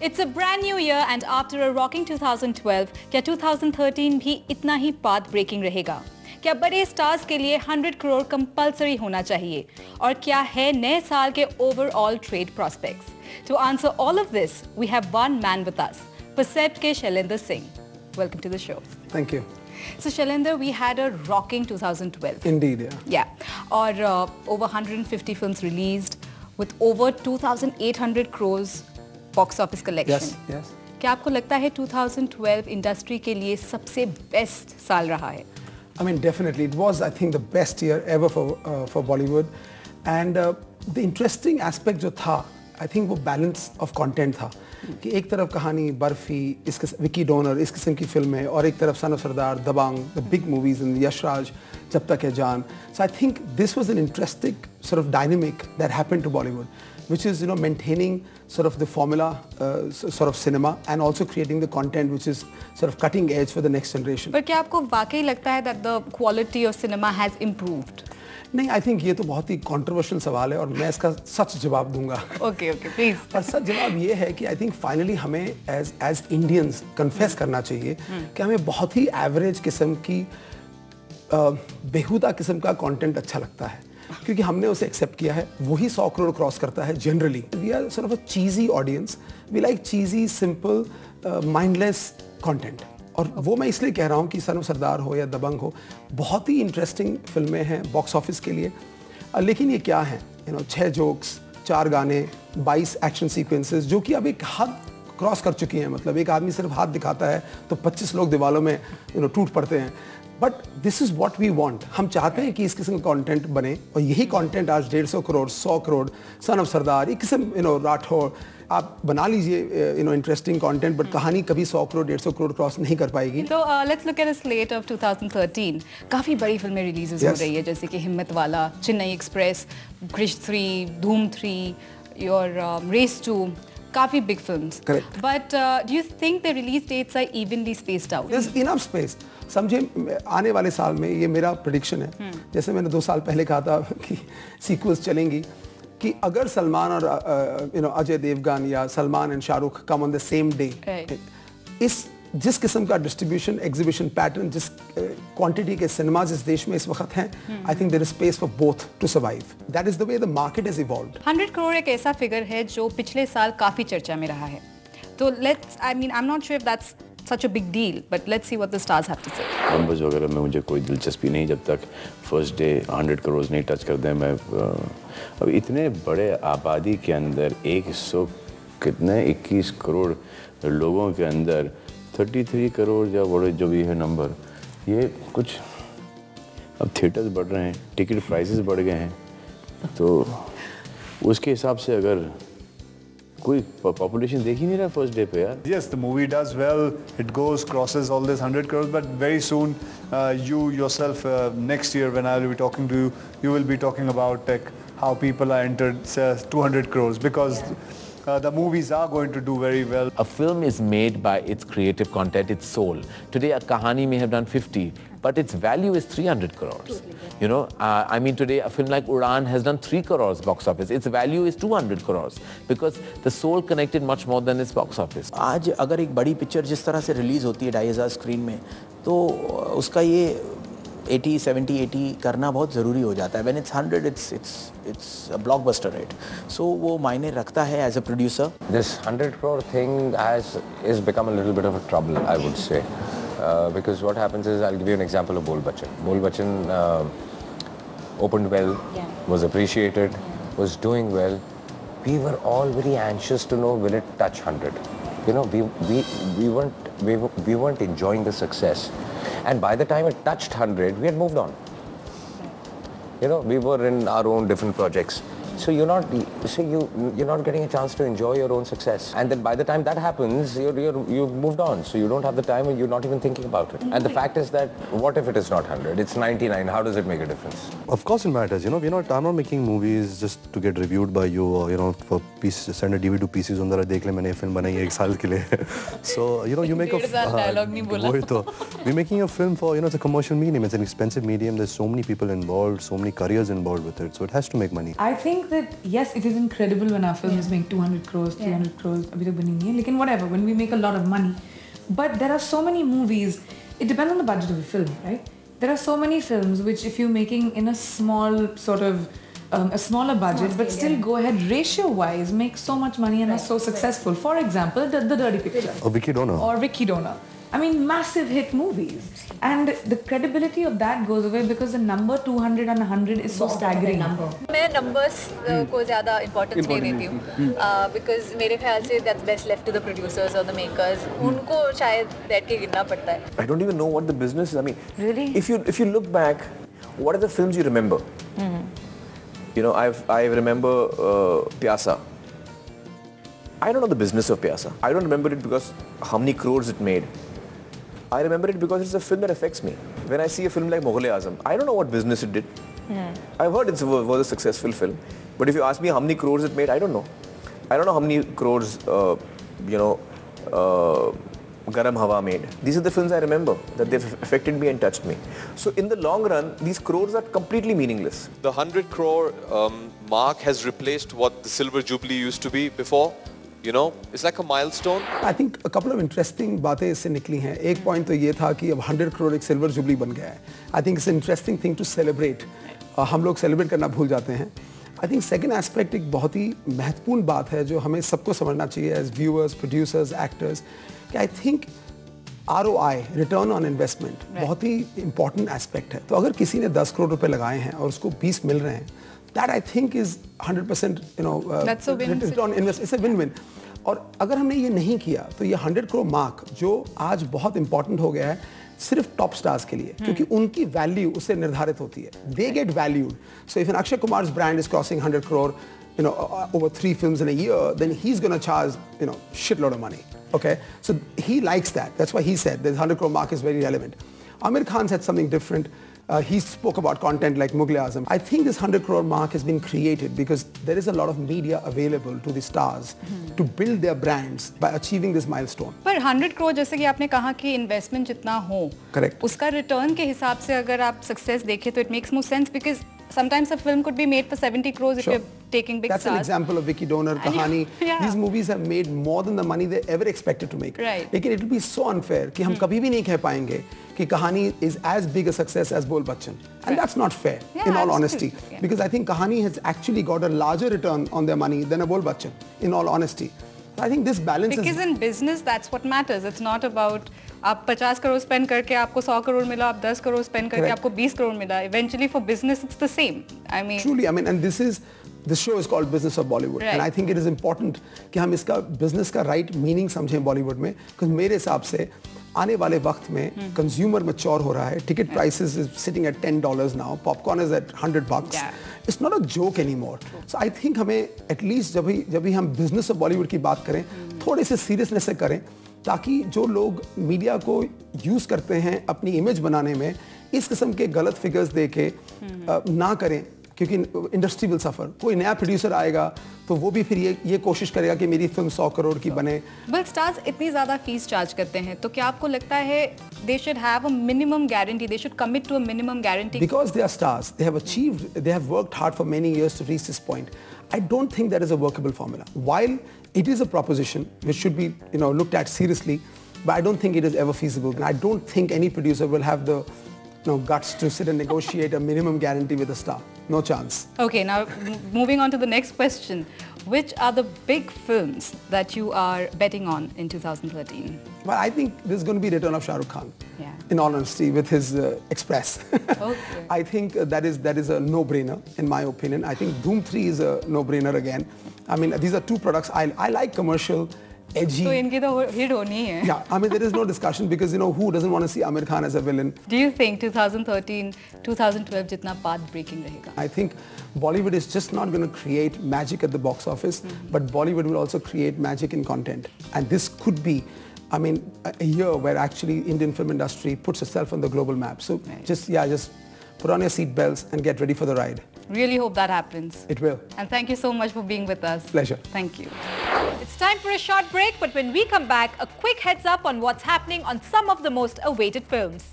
It's a brand new year and after a rocking 2012, क्या 2013 भी इतना ही path breaking रहेगा? क्या बड़े स्टार्स के लिए 100 करोड़ कंपल्सरी होना चाहिए? और क्या है नए साल के overall trade prospects? To answer all of this, we have one man with us, Percept के Shailendra Singh. Welcome to the show. Thank you. So Shailendra, we had a rocking 2012. Indeed, yeah. Yeah. Or over 150 films released with over 2,800 crores box office collection. Yes, yes. क्या आपको लगता है 2012 industry के लिए सबसे best साल रहा है? I mean, definitely. It was, I think, the best year ever for Bollywood. And the interesting aspect जो था, I think वो balance of content था. कि एक तरफ कहानी बर्फी, विकी डोनर, इस किस्म की फिल्में और एक तरफ son of Sardaar, Dabangg, the big movies and Yashraj, Jab Tak है जान. So I think this was an interesting sort of dynamic that happened to Bollywood, which is, you know, maintaining sort of the formula sort of cinema and also creating the content which is sort of cutting edge for the next generation. पर क्या आपको वाकई लगता है that the quality of cinema has improved? नहीं, I think ये तो बहुत ही कंट्रोवर्शियल सवाल है और मैं इसका सच जवाब दूंगा. Okay please. और सच जवाब ये है कि आई थिंक फाइनली हमें एज इंडियंस कन्फेस करना चाहिए कि हमें बहुत ही एवरेज किस्म की बेहुदा किस्म का कंटेंट अच्छा लगता है क्योंकि हमने उसे एक्सेप्ट किया है. वही 100 करोड़ क्रॉस करता है generally. We are sort of a cheesy audience. We like cheesy simple mindless content. और वो मैं इसलिए कह रहा हूँ कि सन ऑफ सरदार हो या दबंग हो, बहुत ही इंटरेस्टिंग फिल्में हैं बॉक्स ऑफिस के लिए. लेकिन ये क्या है, 6 जोक्स, 4 गाने, 22 एक्शन सीक्वेंसेस जो कि अब एक हद क्रॉस कर चुकी हैं. मतलब एक आदमी सिर्फ हाथ दिखाता है तो 25 लोग दीवारों में टूट पड़ते हैं. But this is what we want. हम चाहते हैं कि इस किस्म का कंटेंट बने और यही कंटेंट आज 150 करोड़, 100 करोड़, सन ऑफ सरदार, एक किस्म राठौर, आप बना लीजिए इंटरेस्टिंग कंटेंट, बट कहानी कभी 100 करोड़ 150 करोड़ क्रॉस नहीं कर पाएगी. तो let's look at a slate of 2013. काफी बड़ी फिल्में रिलीजेस हो रही है जैसे कि हिम्मत वाला, चेन्नई एक्सप्रेस, क्रिश 3, धूम 3, योर रेस 2. काफी big films. Correct. But do you think the release dates are evenly spaced out? There's enough space. समझे, आने वाले साल में ये मेरा प्रेडिक्शन है. जैसे मैंने 2 साल पहले कहा था कि सीक्वल्स चलेंगी, कि अगर सलमान और अजय देवगन या Salman and Shahrukh come on the same day, जिस किस्म का डिस्ट्रीब्यूशन एग्जीबिशन पैटर्न, जिस क्वांटिटी के सिनेमाज इस देश में इस वक्त हैं, I think there is space for both to survive. That is the way the market has evolved. 100 crore एक ऐसा फिगर है जो पिछले साल काफी चर्चा में रहा है. तो let's, I mean, I am not sure if that's such a big deal, but let's see what the stars have to say. Numbers वगैरह में मुझे कोई दिलचस्पी नहीं जब तक फर्स्ट डे 100 करोड़ नहीं टच कर दें. मैं अब इतने बड़े आबादी के अंदर 21 करोड़ लोगों के अंदर 33 करोड़ या बड़े जो भी है नंबर, ये कुछ अब थिएटर्स बढ़ रहे हैं, टिकट प्राइसेस बढ़ गए हैं, तो उसके हिसाब से अगर कोई population देख ही नहीं रहा first day पे यार. Yes, the movie does well. It goes, crosses all this 100 crores, but very soon, you yourself, next year when I will be talking to you, you will be talking about how people are entered 200 crores because the movies are going to do very well. A film is made by its creative content, its soul. Today, a Kahani may have done 50, but its value is 300 crores. You know, I mean, today a film like Udaan has done 3 crores box office. Its value is 200 crores because the soul connected much more than its box office. आज अगर एक बड़ी picture जिस तरह से release होती है 2,500 screen में, तो उसका ये 80, 70, 80 करना बहुत ज़रूरी हो जाता है. When it's 100, it's a blockbuster rate. So वो मायने रखता है as a producer. This 100 crore thing is become a little bit of a trouble, I would say. Because what happens is, I'll give you an example of Bol Bachan. Bol Bachan opened well, was appreciated, was doing well. We were all very anxious to know, will it touch 100? You know, we weren't enjoying the success. And by the time it touched 100, we had moved on. You know, we were in our own different projects. So you're not getting a chance to enjoy your own success. And then by the time that happens, you've moved on. So you don't have the time and you're not even thinking about it. And the fact is that, what if it is not 100? It's 99. How does it make a difference? Of course it matters. You know, I'm not making movies just to get reviewed by you or, you know, for pieces, send a DVD to pieces on that dekh le maine film banayi hai 1 saal ke liye. So, you know, you make a dialogue nahi bola. We're making a film for, you know, it's a commercial medium. It's an expensive medium. There's so many people involved, so many careers involved with it. So it has to make money. I think that yes, it is incredible when our films make 200 crores, 300 crores, abhi tak bani nahi hai, lekin whatever, when we make a lot of money. But there are so many movies, it depends on the budget of the film, right? There are so many films which if you're making in a small sort of, a smaller budget, but still go ahead ratio-wise, make so much money and are so successful. For example, the Dirty Picture. Or Vicky Donor. Or Vicky Donor. I mean, massive hit movies. And the credibility of that goes away because the number 200 and 100 is so staggering. मैं numbers को ज़्यादा importance नहीं देती हूँ because मेरे ख्याल से that's best left to the producers or the makers. उनको शायद बैठ के गिनना पड़ता है. I don't even know what the business is. I mean, really? If you look back, what are the films you remember? You know, I remember Pyasa. I don't know the business of Pyasa. I don't remember it because how many crores it made. I remember it because it's a film that affects me. When I see a film like Mughal-e-Azam, I don't know what business it did. I've heard it was a successful film, but if you ask me how many crores it made, I don't know. I don't know how many crores, Garam Hawa made. These are the films I remember that they've affected me and touched me. So in the long run, these crores are completely meaningless. The 100 crore mark has replaced what the Silver Jubilee used to be before. You know, it's like a milestone. I think a couple of interesting बातें इससे निकली हैं. एक point तो ये था कि अब 100 crore एक Silver Jubilee बन गया है. I think it's an interesting thing to celebrate. हम लोग celebrate करना भूल जाते हैं. I think second aspect एक बहुत ही महत्वपूर्ण बात है जो हमें सबको समझना चाहिए as viewers, producers, actors. कि I think ROI, return on investment, बहुत ही important aspect है. तो अगर किसी ने 10 करोड़ रुपए लगाए हैं और उसको 20 मिल रहे हैं, that I think is 100%, That's a win. return on investment. It's a win-win. और अगर हमने ये नहीं किया तो ये 100 करोड़ मार्क जो आज बहुत इंपॉर्टेंट हो गया है सिर्फ टॉप स्टार्स के लिए क्योंकि उनकी वैल्यू उससे निर्धारित होती है. They get valued. So if an Akshay Kumar's brand is crossing 100 crore, over 3 films in a year, then he's going to charge, shitload of money. Okay, so he likes that. That's why he said the 100 crore mark is very relevant. Amir Khan said something different. He spoke about content like Mughal-e-Azam. I think this 100 crore mark has been created because there is a lot of media available to the stars to build their brands by achieving this milestone. पर 100 crore जैसे कि आपने कहा कि investment जितना हो, Correct. उसका return के हिसाब से अगर आप सक्सेस देखें तो it makes more sense because sometimes a film could be made for 70 crores if you're taking big That's stars. an example of Vicky Donor, Kahani. Yeah. These movies have made more than the money they ever expected to make. Right. लेकिन it will be so unfair कि हम कभी भी नहीं कह पाएंगे कि Kahani is as big a success as Bol Bachchan. And that's not fair, in all honesty. Yeah. Because I think Kahani has actually got a larger return on their money than a Bol Bachchan, in all honesty. So I think this balance Because in business, that's what matters. It's not about आप 50 crore spend करके आपको 100 करोड़ मिला, आप 10 crore spend करके आपको 20 करोड़ मिला. Eventually for business, it's the same. I mean. Truly, I mean, and this show is called Business of Bollywood. Right. And I think it is important कि हम इसका business का right meaning समझें Bollywood में. Because मेरे हिसाब से आने वाले वक्त में consumer mature हो रहा है. Ticket prices is sitting at $10 now. Popcorn is at $100. Yeah. It's not a joke anymore. So I think हमें at least जब भी हम business of Bollywood की बात करें, थोड़े से seriousness से करें ताकि जो लोग मीडिया को यूज करते हैं अपनी इमेज बनाने में इस किस्म के गलत फिगर्स दे के ना करें क्योंकि इंडस्ट्री विल सफर. कोई नया प्रोड्यूसर आएगा तो वो भी फिर ये कोशिश करेगा कि मेरी फिल्म 100 करोड़ की बने. But stars इतनी ज़्यादा फीस चार्ज करते हैं तो क्या आपको लगता है they should have a minimum guarantee, they should commit to a minimum guarantee? Because they are stars, they have worked hard for many years to reach this point. I don't think that is a workable formula. While it is a proposition which should be looked at seriously, but I don't think it is ever feasible. And I don't think any producer will have the guts to sit and negotiate a minimum guarantee with a star. No chance. Okay, now moving on to the next question. Which are the big films that you are betting on in 2013? Well, I think this is going to be Return of Shah Rukh Khan. Yeah. In all honesty, with his Express. Okay. I think that is a no-brainer, in my opinion. I think Dhoom 3 is a no-brainer again. I mean, these are two products. I like commercial, edgy. So इनकी तो hit होनी है. Yeah, I mean, there is no discussion because, who doesn't want to see Amir Khan as a villain? Do you think 2013, 2012 जितना path-breaking रहेगा? I think Bollywood is just not going to create magic at the box office, but Bollywood will also create magic in content. And this could be, a year where actually Indian film industry puts itself on the global map. So just put on your seat belts and get ready for the ride. Really hope that happens. It will. And thank you so much for being with us. Pleasure. Thank you. It's time for a short break, but when we come back, a quick heads up on what's happening on some of the most awaited films.